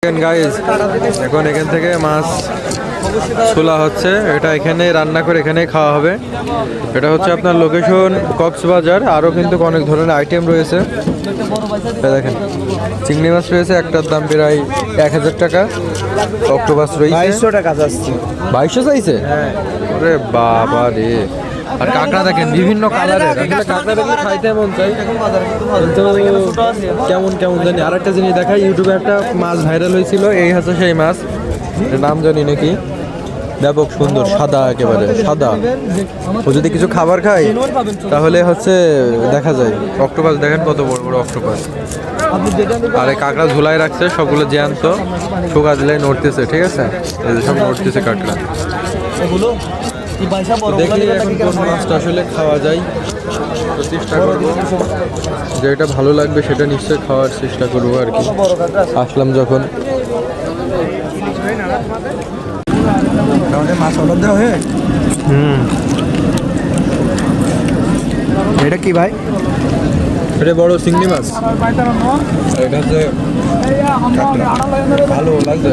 Guys এখন এখান থেকে মাছ ছোলা হচ্ছে, এটা এখানে রান্না করে এখানেই খাওয়া হবে। এটা হচ্ছে আপনার লোকেশন কক্সবাজার। আরও কিন্তু অনেক ধরনের আইটেম রয়েছে। দেখেন চিংড়ি মাছ রয়েছে, একটার দাম প্রায় 1000 টাকা। অক্টোপাস রয়েছে 2200 টাকা যাচ্ছে। 2200 চাইছে? আরে বাবা রে। আর কাঁকড়া দেখেন বিভিন্ন কালারের, আসলে কাঁকড়া দেখলে খাইতে মন চাই, কিন্তু কেমন কেমন জানি। আর একটা জিনিস দেখাই, ইউটিউবে একটা মাছ ভাইরাল হয়েছিল, এই হচ্ছে সেই মাছ, নাম জানি নাকি, ব্যাপক সুন্দর, সাদা, একেবারে সাদা। ও যদি কিছু খাবার খায় তাহলে হচ্ছে দেখা যায়। অক্টোপাস দেখেন কত বড় বড় অক্টোপাস। আর এই কাঁকড়া ঝুলাই রাখছে সবগুলো জ্যান্ত, শুকা দিলে নড়তেছে, ঠিক আছে, এই যে সব নড়তেছে কাঁকড়া। দেখি এখন কোন মাছটা আসলে খাওয়া যায়, তো চেষ্টা করবো, যেটা ভালো লাগবে সেটা নিশ্চয়ই খাওয়ার চেষ্টা করবো আর কি। আসলাম যখন মাছ অর্ডার দেওয়া হয়ে। এটা কি ভাই? এটা বড় চিংড়ি মাছ, এটা হচ্ছে ভালো লাগছে।